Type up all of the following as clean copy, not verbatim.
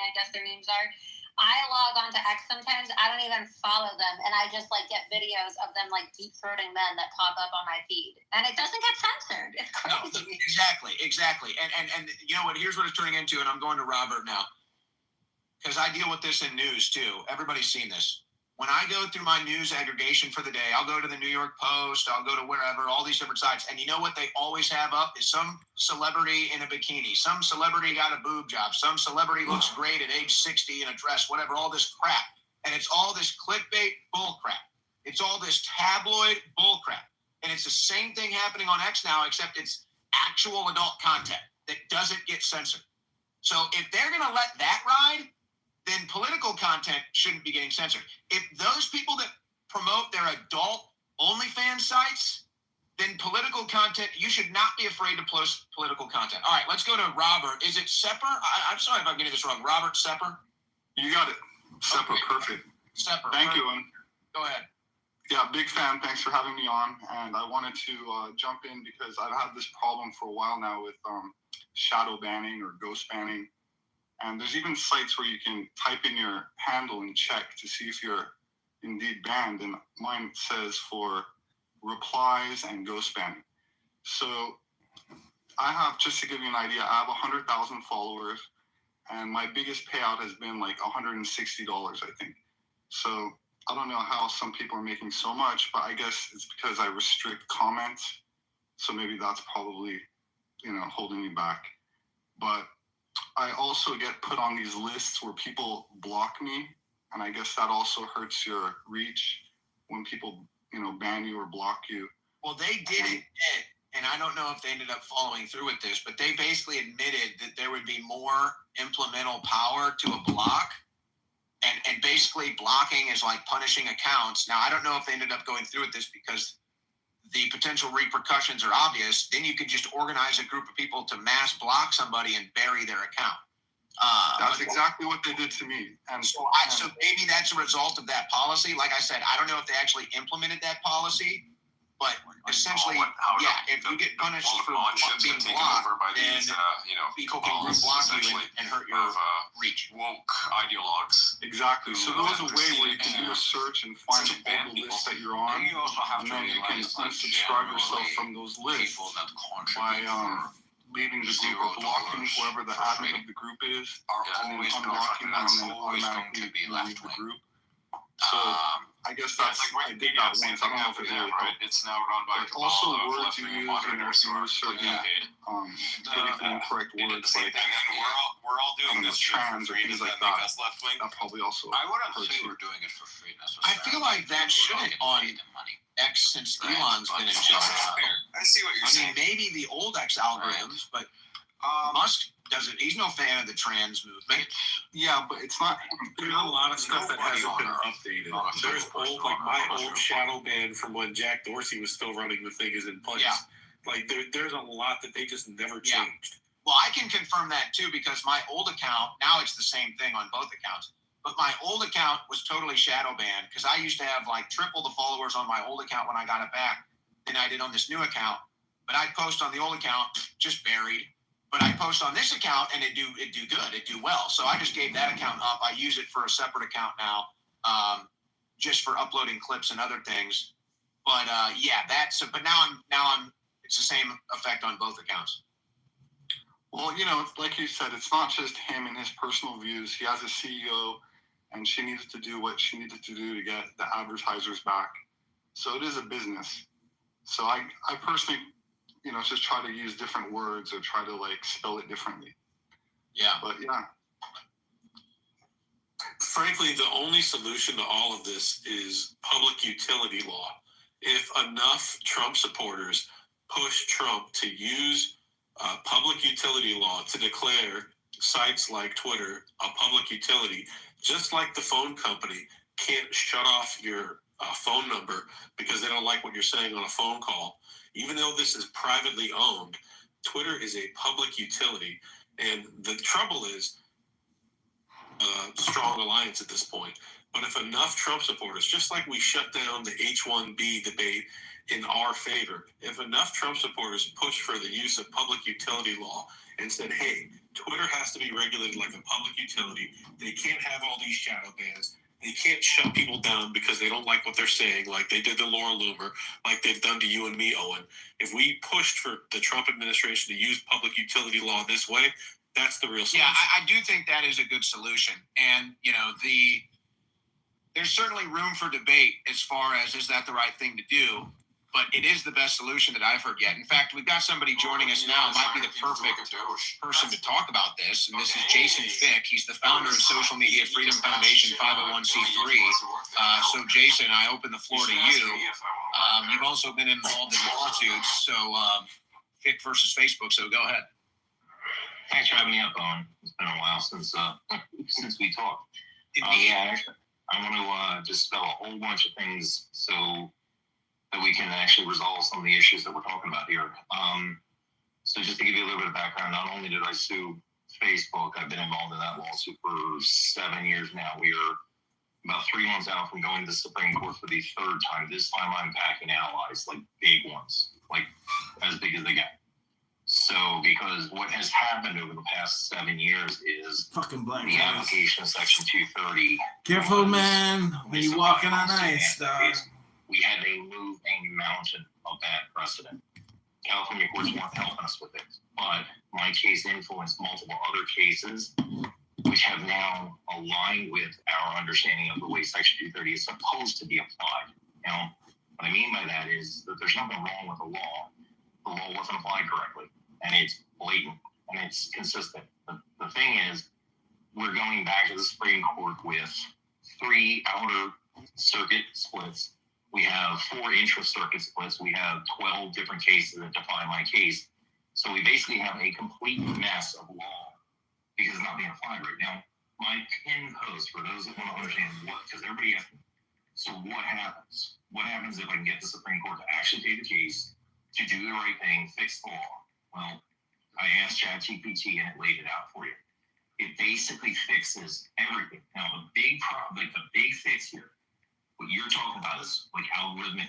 I guess their names are. I log on to X sometimes. I don't even follow them, and I just like get videos of them like deep throating men that pop up on my feed, and it doesn't get censored. It's crazy. No, exactly. And you know what? Here's what it's turning into, and I'm going to Robert now because I deal with this in news too. Everybody's seen this. When I go through my news aggregation for the day, I'll go to the New York Post, I'll go to wherever, all these different sites. And you know what they always have up is some celebrity in a bikini. Some celebrity got a boob job. Some celebrity looks great at age 60 in a dress, whatever, all this crap. And it's all this clickbait bull crap. It's all this tabloid bull crap. And it's the same thing happening on X now, except it's actual adult content that doesn't get censored. So if they're going to let that ride, then political content shouldn't be getting censored. If those people that promote their adult OnlyFans sites, then political content, you should not be afraid to post political content. All right, let's go to Robert. Is it Sepper? I'm sorry if I'm getting this wrong. Robert Sepper? You got it. Sepper, okay. Perfect. Sepper. Thank you. Go ahead. Yeah, big fan. Thanks for having me on. And I wanted to jump in because I've had this problem for a while now with shadow banning or ghost banning. And there's even sites where you can type in your handle and check to see if you're indeed banned. And mine says for replies and ghost banning. So I have, just to give you an idea, I have 100,000 followers. And my biggest payout has been like $160, I think. So I don't know how some people are making so much, but I guess it's because I restrict comments. So maybe that's probably, holding me back. But I also get put on these lists where people block me, and I guess that also hurts your reach when people, ban you or block you. Well, they did admit, and I don't know if they ended up following through with this, but they basically admitted that there would be more implemental power to a block, and basically blocking is like punishing accounts. Now, I don't know if they ended up going through with this because the potential repercussions are obvious. Then you could just organize a group of people to mass block somebody and bury their account. That's exactly what they did to me. And so maybe that's a result of that policy. Like I said, I don't know if they actually implemented that policy, but essentially, if you get punished for being blocked, then people can group block you and hurt your reach. Woke ideologues. Exactly. So there's a way where you can do a search and find all the lists that you're on, and then you can unsubscribe yourself from those lists by leaving the group or blocking whoever the admin of the group is, and then unblocking them and then automatically leave the group. So I guess that's I did that once. I don't know if it really helped. It's now run by also words you use, certain politically incorrect words like we're all doing this trans or things like that. That probably also I wouldn't say we're doing it for free necessarily. I feel like that shouldn't on X since Elon's been in charge. I see what you're saying. I mean, maybe the old X algorithms, but Musk doesn't. He's no fan of the trans movement. Yeah, but it's not. There's a lot of stuff that hasn't been updated. There's old, like my old shadow ban from when Jack Dorsey was still running the thing is in place. Yeah. Like there's a lot that they just never changed. Well, I can confirm that too because my old account, now it's the same thing on both accounts. But my old account was totally shadow banned because I used to have like triple the followers on my old account when I got it back than I did on this new account. But I'd post on the old account, just buried. But I post on this account and it do good, it do well. So I just gave that account up. I use it for a separate account now, just for uploading clips and other things. But but now I'm it's the same effect on both accounts. Well, like you said, it's not just him and his personal views. He has a CEO, and she needed to do what she needed to do to get the advertisers back. So it is a business. So I personally, just try to use different words or try to spell it differently. Yeah. But yeah. Frankly, the only solution to all of this is public utility law. If enough Trump supporters push Trump to use public utility law to declare sites like Twitter a public utility, just like the phone company can't shut off your phone number because they don't like what you're saying on a phone call. Even though this is privately owned, Twitter is a public utility. And the trouble is, strong alliance at this point. But if enough Trump supporters, just like we shut down the H-1B debate in our favor, if enough Trump supporters push for the use of public utility law and said, hey, Twitter has to be regulated like a public utility. They can't have all these shadow bans. They can't shut people down because they don't like what they're saying, like they did to Laura Loomer, like they've done to you and me, Owen. If we pushed for the Trump administration to use public utility law this way, that's the real solution. Yeah, I do think that is a good solution. And, you know, there's certainly room for debate as far as is that the right thing to do, but it is the best solution that I've heard yet. In fact, we've got somebody joining us now, might be the perfect person to talk about this, and this is Jason Fick. He's the founder of Social Media Freedom Foundation 501c3. So, Jason, I open the floor to you. You've also been involved in lawsuits, so Fick versus Facebook, so go ahead. Thanks for having me up, Owen. It's been a while since we talked. I want to just spell a whole bunch of things so that we can actually resolve some of the issues that we're talking about here. So just to give you a little bit of background, not only did I sue Facebook, I've been involved in that lawsuit for 7 years now. We are about 3 months out from going to the Supreme Court for the third time. This time I'm packing allies, like big ones, like as big as they get. So, because what has happened over the past 7 years is fucking black the application of Section 230. Careful, man. When you walking on ice, dog. We had to move a mountain of that precedent. California courts weren't helping us with it, but my case influenced multiple other cases, which have now aligned with our understanding of the way Section 230 is supposed to be applied. Now, what I mean by that is that there's nothing wrong with the law. The law wasn't applied correctly, and it's blatant, and it's consistent. The thing is, we're going back to the Supreme Court with 3 outer circuit splits. We have 4 intra-circuit splits. We have 12 different cases that define my case. So we basically have a complete mess of law because it's not being applied right now. My pin post, for those that want to understand what, because everybody asks me, so what happens? What happens if I can get the Supreme Court to actually take the case, to do the right thing, fix the law? Well, I asked ChatGPT and it laid it out for you. It basically fixes everything. Now, the big problem, like the big fix here, what you're talking about is like algorithmic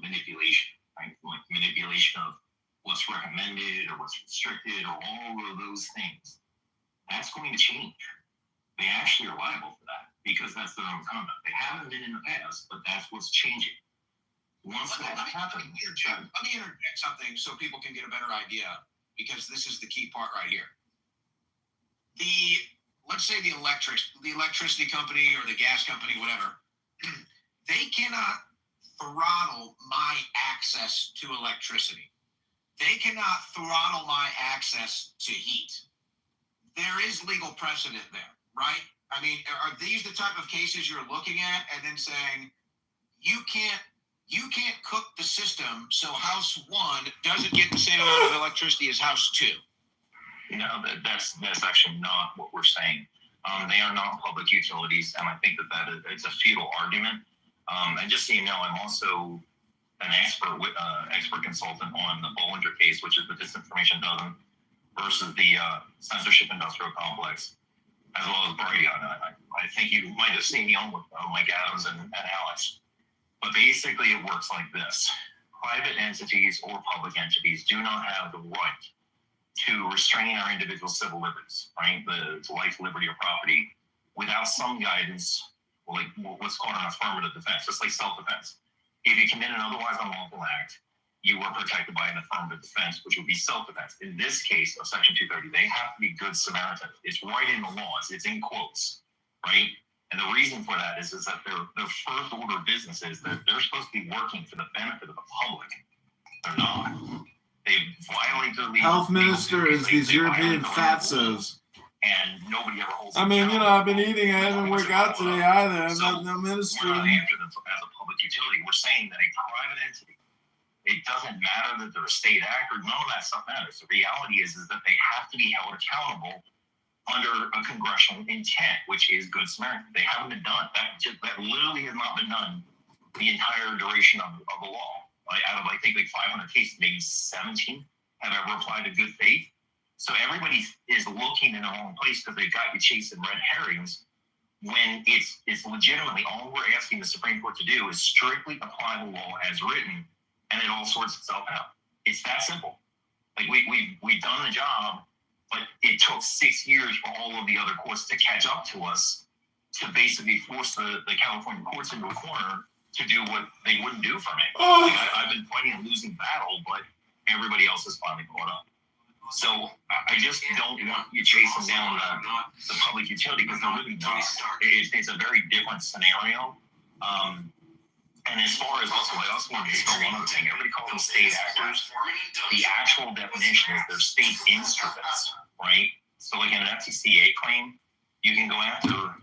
manipulation, right? Like manipulation of what's recommended or what's restricted or all of those things. That's going to change. They actually are liable for that because that's their own conduct. They haven't been in the past, but that's what's changing. Once that happens, let me interject something so people can get a better idea, because this is the key part right here. Let's say the electricity company or the gas company, whatever, they cannot throttle my access to electricity. They cannot throttle my access to heat. There is legal precedent there, right? I mean, are these the type of cases you're looking at and then saying, you can't cook the system so house 1 doesn't get the same amount of electricity as house 2? No, that's actually not what we're saying. They are not public utilities, and I think that it's a futile argument. And just so you know, I'm also an expert consultant on the Bollinger case, which is the disinformation dozen versus the censorship industrial complex, as well as Brady. I think you might have seen me on with Mike Adams and Alex. But basically, it works like this. Private entities or public entities do not have the right to restrain our individual civil liberties, right? The life, liberty, or property, without some guidance, like what's called an affirmative defense, just like self-defense. If you commit an otherwise unlawful act, you are protected by an affirmative defense, which would be self-defense. In this case of Section 230, they have to be good Samaritans. It's right in the laws. It's in quotes, right? And the reason for that is that their first order of business is that they're supposed to be working for the benefit of the public. They're not. They violate their legal Health ministers, these European fatzos. And nobody ever holds. I mean, you know, I've been eating. I haven't worked out today either. So no minister. We're not after them as a public utility. We're saying that a private entity, it doesn't matter that they're a state actor. None of that stuff matters. The reality is that they have to be held accountable under a congressional intent, which is good Samaritan. They haven't been done. That literally has not been done the entire duration of the law. Out of, I think, like 500 cases, maybe 17 have ever applied to good faith. So everybody is looking in the wrong place because they got you chasing red herrings when it's legitimately all we're asking the Supreme Court to do is strictly apply the law as written, and it all sorts itself out. It's that simple. Like we've done the job, but it took 6 years for all of the other courts to catch up to us to basically force the California courts into a corner to do what they wouldn't do for me. Like I've been fighting a losing battle, but everybody else has finally caught up. So I just don't want you chasing down the public utility because they're really not. It's a very different scenario. And as far as also, I also want to dispel one other thing. Everybody calls them state actors. The actual definition is they're state instruments, right? So like in an FTCA claim, you can go after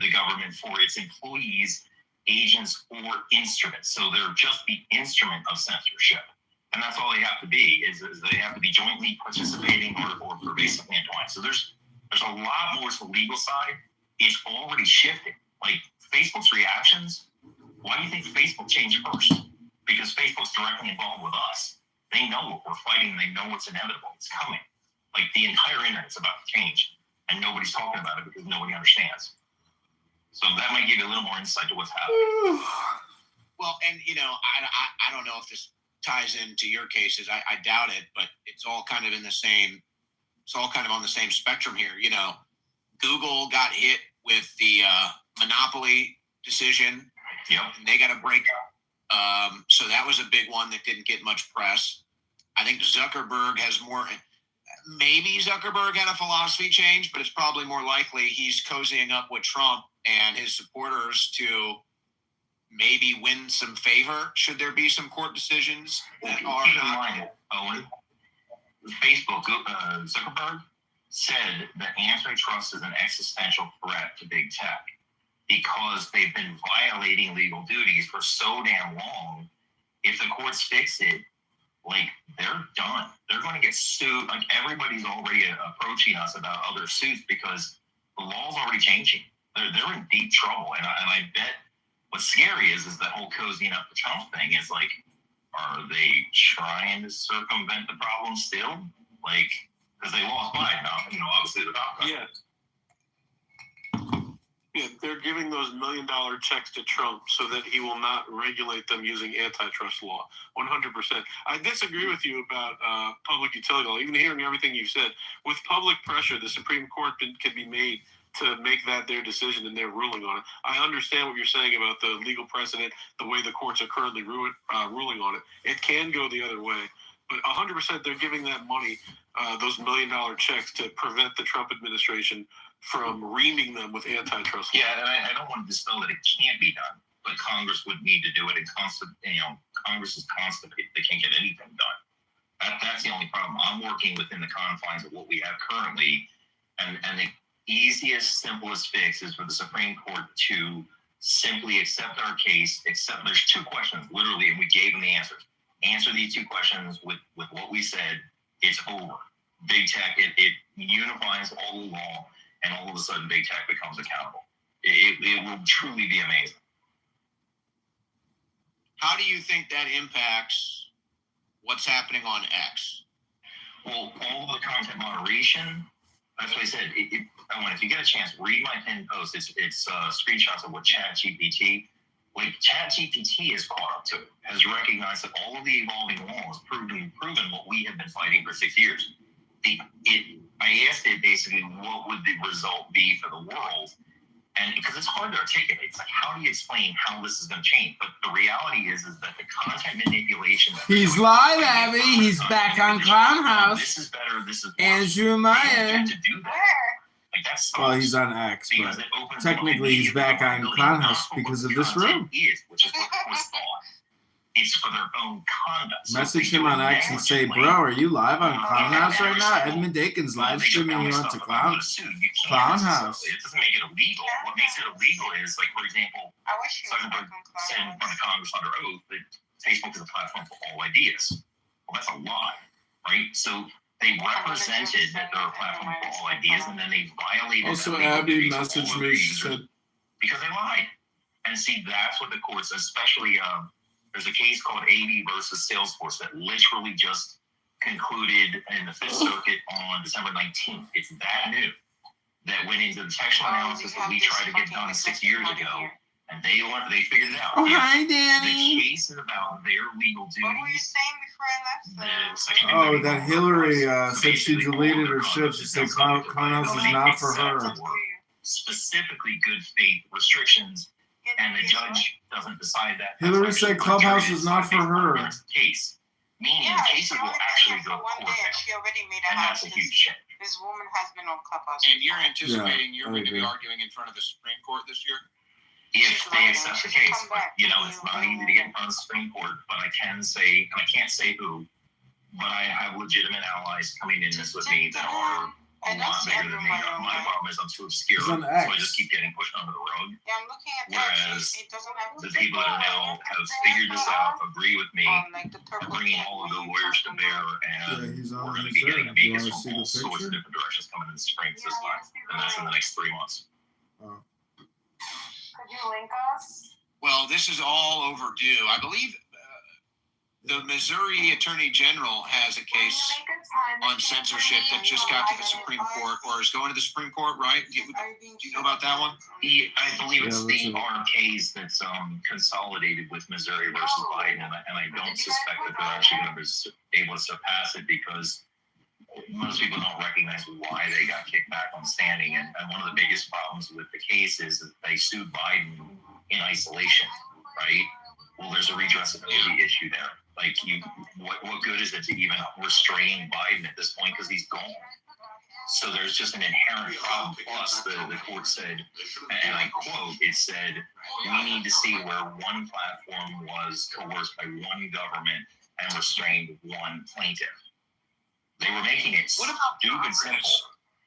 the government for its employees, agents, or instruments. So they're just the instrument of censorship. And that's all they have to be, is they have to be jointly participating or pervasively entwined. So there's a lot more to the legal side. It's already shifted. Like Facebook's reactions, why do you think Facebook changed first? Because Facebook's directly involved with us. They know what we're fighting. They know what's inevitable. It's coming. Like the entire internet's about to change, and nobody's talking about it because nobody understands. So that might give you a little more insight to what's happening. Well, and I don't know if this ties into your cases. I doubt it, but it's all kind of in the same. It's all kind of on the same spectrum here. Google got hit with the monopoly decision. Yep. And they got a breakup. So that was a big one that didn't get much press. I think Zuckerberg has more. Maybe Zuckerberg had a philosophy change, but it's probably more likely he's cozying up with Trump and his supporters to maybe win some favor should there be some court decisions that are keep in mind, Owen, Facebook, Zuckerberg said that antitrust is an existential threat to big tech because they've been violating legal duties for so damn long. If the courts fix it, like they're done. They're going to get sued. Like everybody's already approaching us about other suits because the law's already changing. They're in deep trouble, and I bet what's scary is that whole cozying up the Trump thing is like, are they trying to circumvent the problem still? Like, because they lost Biden now, obviously the top. Yeah. Yeah, they're giving those $1 million checks to Trump so that he will not regulate them using antitrust law. 100%. I disagree with you about public utility law. Even hearing everything you've said, with public pressure, the Supreme Court can be made to make that their decision and their ruling on it. I understand what you're saying about the legal precedent, the way the courts are currently ruling on it. It can go the other way. But 100% they're giving that money, those $1 million checks, to prevent the Trump administration from reaming them with antitrust law. Yeah, and I don't want to dispel that it can't be done, but Congress would need to do it. Congress is constipated. They can't get anything done. That's the only problem. I'm working within the confines of what we have currently, and the easiest, simplest fix is for the Supreme Court to simply accept our case, there's 2 questions, literally, and we gave them the answers. Answer these 2 questions with what we said, it's over. Big tech, it unifies all the law, and all of a sudden big tech becomes accountable. It will truly be amazing. How do you think that impacts what's happening on X? Well, all the content moderation, that's what I said. If you get a chance, read my pinned post. It's screenshots of what ChatGPT, ChatGPT is caught up to, has recognized that all of the evolving law has proven what we have been fighting for 6 years. I asked it basically, what would the result be for the world? And because it's hard to articulate, it's like, how do you explain how this is going to change? But the reality is that the content manipulation. He's live, Abby. He's back on Clown House. This is better. This is worse. Andrew Meyer. To do that. Like that's Well, he's on X, but technically he's back on Clown House because of this room. Which is what was thought. It's for their own conduct. Message him on X and say, bro, are you live on Clown House right now? Edmund Dakin's live streaming you onto Clown House. It doesn't make it illegal. What makes it illegal is, like, for example, Zuckerberg said in front of Congress under oath that Facebook is a platform for all ideas. Well, that's a lie, right? So they represented that they're a platform for all ideas, and then they violated. Also, Abby messaged me. She said, because they lied. And see, that's what the courts, especially there's a case called AV versus Salesforce that literally just concluded in the Fifth Circuit on December 19th. It's that new. that went into the textual analysis that we tried to get done 6 years ago, and they figured it out. Oh, If hi, the Danny. case is about their legal duties. What were you saying before I left? The section Oh, 231 that Hillary applies. So said she basically, deleted all her their shit. She conduct said is subject to Clubhouse is liability not for except her. for specifically good faith restrictions, and the judge doesn't decide that. Hillary That's said actually Clubhouse material is not for her. on the Case, meaning Yeah, cases she will only actually been go here to for one court day, and now, she already made a and house. that's a huge shit. This woman has been on Clubhouse. And you're anticipating you're I going to be agree. arguing in front of the Supreme Court this year? If they accept the case, but you know, it's not easy to get in front of the Supreme Court, but I can say, and I can't say who, but I have legitimate allies coming in this with me that are a lot bigger than me. My problem is I'm too obscure, It's so on I X. just keep getting pushed under the rug. Yeah, I'm looking at Whereas that. It doesn't have The people that are now have figured this out, agree with me, like the are purple bringing thing all of when the you lawyers to talk bear, about- Yeah, and he's on. we're going to He's be getting there. a You Vegas wanna from see the all sorts of picture? different directions coming in the spring this time, and that's in the next 3 months. Oh. Could you link us? Well, this is all overdue. I believe the Missouri Attorney General has a case on censorship that just got to the Supreme Court, or is going to the Supreme Court, right? Do you know about that one? I believe it's Yeah, the let's ARM case that's consolidated with Missouri versus Biden, and I don't suspect that they're actually going to be able to surpass it because most people don't recognize why they got kicked back on standing. And one of the biggest problems with the case is that they sued Biden in isolation, right? Well, there's a redressability issue there. Like, what good is it to even restrain Biden at this point because he's gone? So there's just an inherent problem. Plus, the court said, and I quote, it said, we need to see where one platform was coerced by one government and restrained one plaintiff. They were making it stupid simple.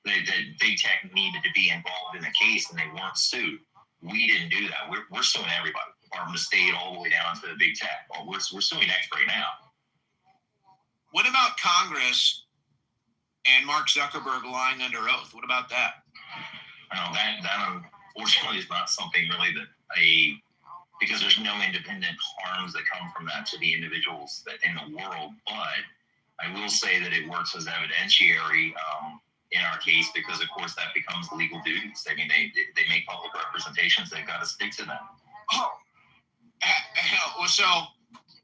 That Big Tech needed to be involved in the case and they weren't sued. We didn't do that. We're suing everybody. Department of State all the way down to the Big Tech. Well, we're suing X right now. What about Congress and Mark Zuckerberg lying under oath? What about that? That unfortunately is not something really that because there's no independent harms that come from that to the individuals that in the world. But I will say that it works as evidentiary in our case because, of course, that becomes legal duties. I mean, they make public representations. They've got to stick to them. Oh, well, so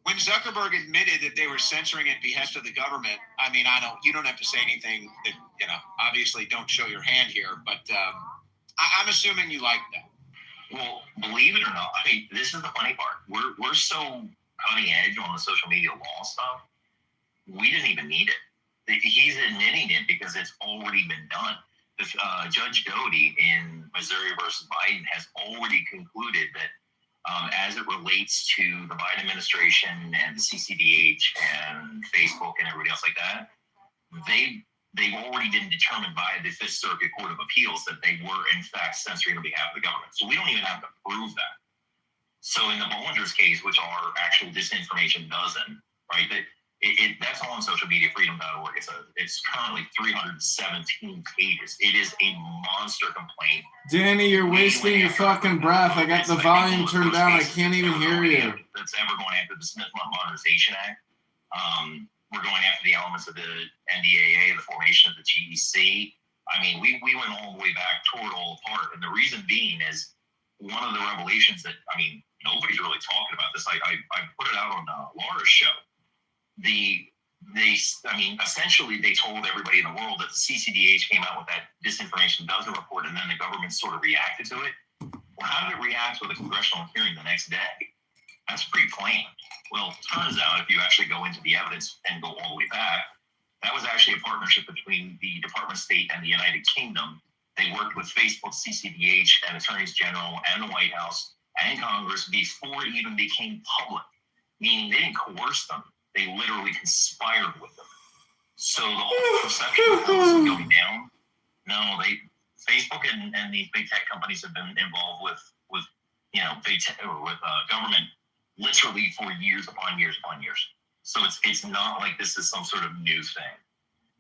when Zuckerberg admitted that they were censoring at behest of the government, I mean, you don't have to say anything that, obviously don't show your hand here, but I'm assuming you like that. Well, believe it or not, I mean, this is the funny part. We're so cutting edge on the social media law stuff. We didn't even need it. He's admitting it because it's already been done. Judge Doty in Missouri versus Biden has already concluded that as it relates to the Biden administration and the CCDH and Facebook and everybody else like that, they've already been determined by the Fifth Circuit Court of Appeals that they were in fact censoring on behalf of the government. So we don't even have to prove that. So in the Bollinger's case, which our actual disinformation doesn't, right? That's on socialmediafreedom.org. It's currently 317 pages. It is a monster complaint. Danny, you're wasting your fucking breath. I got the volume turned down. I can't even hear you. That's ever going after the Smith Modernization Act. We're going after the elements of the NDAA, the formation of the GEC. I mean, we went all the way back, tore it all apart. And the reason being is one of the revelations that, I mean, nobody's really talking about this. I put it out on Laura's show. Essentially they told everybody in the world that the CCDH came out with that disinformation doesn't report, and then the government sort of reacted to it. Well, how did it react with a congressional hearing the next day? That's pretty plain. Well, it turns out if you actually go into the evidence and go all the way back, that was actually a partnership between the Department of State and the United Kingdom. They worked with Facebook, CCDH, and Attorneys General and the White House and Congress before it even became public, meaning they didn't coerce them. They literally conspired with them. So the whole perception of how this is going down, no, Facebook and these big tech companies have been involved with big tech or with government literally for years upon years upon years. So it's not like this is some sort of new thing.